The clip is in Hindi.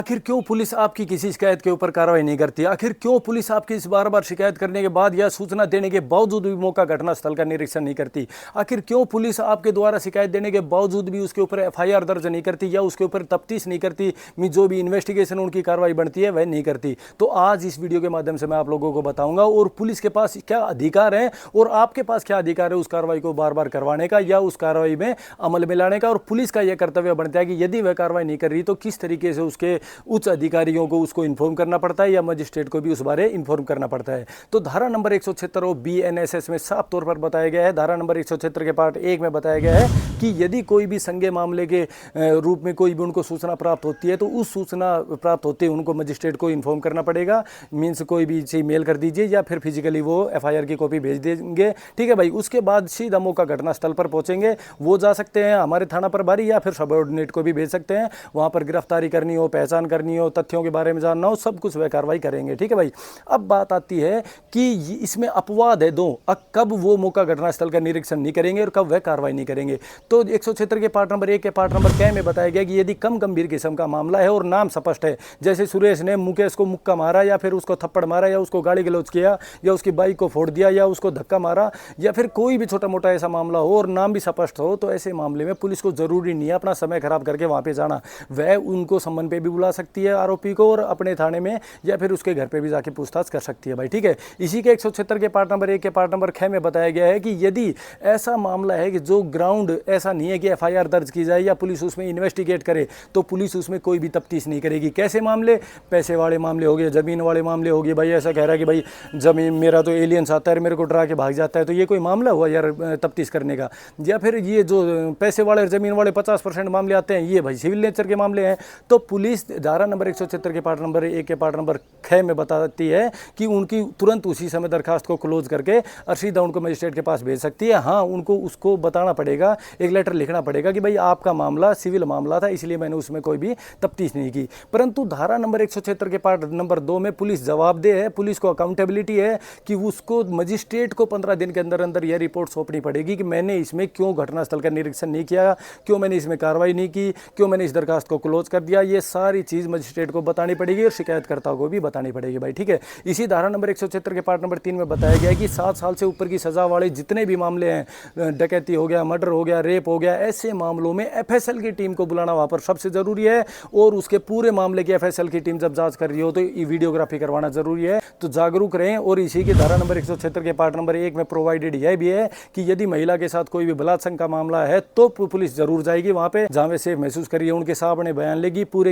आखिर क्यों पुलिस आपकी किसी शिकायत के ऊपर कार्रवाई नहीं करती? आखिर क्यों पुलिस आपकी इस बार-बार शिकायत करने के बाद या सूचना देने के बावजूद भी मौका घटनास्थल का निरीक्षण नहीं करती? आखिर क्यों पुलिस आपके द्वारा शिकायत देने के बावजूद भी उसके ऊपर एफआईआर दर्ज नहीं करती या उसके ऊपर तफ्तीश नहीं करती? जो भी इन्वेस्टिगेशन उनकी कार्रवाई बनती है वह नहीं करती। तो आज इस वीडियो के माध्यम से मैं आप लोगों को बताऊंगा और पुलिस के पास क्या अधिकार है और आपके पास क्या अधिकार है उस कार्रवाई को बार-बार करवाने का या उस कार्रवाई में अमल में लाने का। और पुलिस का यह कर्तव्य बनता है कि यदि वह कार्रवाई नहीं कर रही तो किस तरीके से उसके उच्च अधिकारियों को उसको इन्फॉर्म करना पड़ता है या मजिस्ट्रेट को भी उस बारे इन्फॉर्म करना पड़ता है। तो धारा नंबर 176 और बीएनएसएस में साफ तौर पर बताया गया है, धारा नंबर 176 के पार्ट 1 में बताया गया है कि यदि कोई भी संज्ञेय मामले के रूप में कोई भी उनको सूचना प्राप्त होती है तो उस सूचना प्राप्त होते ही उनको मजिस्ट्रेट को इन्फॉर्म करना पड़ेगा। मीन्स कोई भी चीज मेल कर दीजिए या फिर फिजिकली वो एफआईआर की कॉपी भेज देंगे, ठीक है भाई। उसके बाद सीधा मौका घटनास्थल पर पहुंचेंगे, वो जा सकते हैं हमारे थाना प्रभारी या फिर सबऑर्डिनेट को भी भेज सकते हैं। वहां पर गिरफ्तारी करनी हो, पहचान करनी हो, तथ्यों के बारे में जानना हो, सब कुछ वह कार्रवाई करेंगे, ठीक है भाई। अब बात आती है कि इसमें अपवाद है दो, कब वो मौका घटनास्थल का निरीक्षण नहीं करेंगे और कब वह कार्रवाई नहीं करेंगे। तो 176 के पार्ट नंबर 1 के पार्ट नंबर क में बताया गया कि यदि कम गंभीर किस्म का मामला है और नाम स्पष्ट है, जैसे सुरेश ने मुकेश को मुक्का मारा या फिर उसको थप्पड़ मारा या उसको गाली गलौज किया या उसकी बाइक को फोड़ दिया या उसको धक्का मारा या फिर कोई भी छोटा मोटा ऐसा मामला हो और नाम भी स्पष्ट हो, तो ऐसे मामले में पुलिस को जरूरी नहीं है अपना समय खराब करके वहां पे जाना। वह उनको सम्मन पे भी बुला सकती है आरोपी को और अपने थाने में या फिर उसके घर पे भी जाके पूछताछ कर सकती है भाई, ठीक है। इसी के 176 के पार्ट नंबर 1 के पार्ट नंबर 6 में बताया गया है कि यदि ऐसा मामला है कि जो ग्राउंड ऐसा नहीं है कि एफआईआर दर्ज की जाए या पुलिस उसमें इन्वेस्टिगेट करे, तो पुलिस उसमें कोई भी तफ्तीश नहीं करेगी। कैसे मामले? पैसे वाले मामले हो गए, जमीन वाले मामले हो गए। भाई ऐसा कह रहा है कि भाई जमीन मेरा तो एलियंस आता है, मेरे को डरा के भाग जाता है, तो ये कोई मामला हुआ यार तफ्तीश करने का? या फिर ये जो पैसे वाले और जमीन वाले 50% मामले आते हैं, ये भाई सिविल नेचर के मामले हैं। तो पुलिस धारा नंबर 176 के पार्ट नंबर 1 के पार्ट नंबर 6 में बताती है कि उनकी तुरंत उसी समय दरखास्त को क्लोज करके और सीधा उनको मजिस्ट्रेट के पास भेज सकती है। हाँ, उनको उसको बताना पड़ेगा, एक लेटर लिखना पड़ेगा कि भाई आपका मामला सिविल मामला था, इसलिए मैंने उसमें कोई भी तफ्तीश नहीं की। परंतु धारा नंबर 176 के पार्ट नंबर 2 में पुलिस जवाबदेह है, पुलिस को अकाउंटेबिलिटी है कि उसको मजिस्ट्रेट को 15 दिन के अंदर अंदर यह रिपोर्ट सौंपनी पड़ेगी कि मैंने इसमें क्यों घटनास्थल का निरीक्षण नहीं किया, क्यों मैंने इसमें कार्रवाई नहीं की, क्यों मैंने इस दरखास्त को क्लोज कर दिया। ये सारी चीज मजिस्ट्रेट को बतानी पड़ेगी और शिकायतकर्ता को भी बतानी पड़ेगी भाई, ठीक है। इसी धारा नंबर 176 के पार्ट नंबर 3 में बताया गया है कि 7 साल से ऊपर की सजा वाले जितने भी मामले हैं, डकैती हो गया, मर्डर हो गया, रेप हो गया, ऐसे मामलों में एफएसएल की टीम को बुलाना वहां पर सबसे जरूरी है। और उसके पूरे मामले की एफएसएल की टीम जब जांच कर रही हो तो वीडियोग्राफी करवाना जरूरी है। तो जागरूक रहें। और इसी के धारा नंबर 176 के पार्ट नंबर 1 में प्रोवाइडेड यह भी है कि यदि महिला के साथ कोई भी बलात्संग का मामला है तो पुलिस जरूर जाएगी वहां पे, जहां वे सेफ महसूस करिए, उनके सामने बयान लेगी, पूरे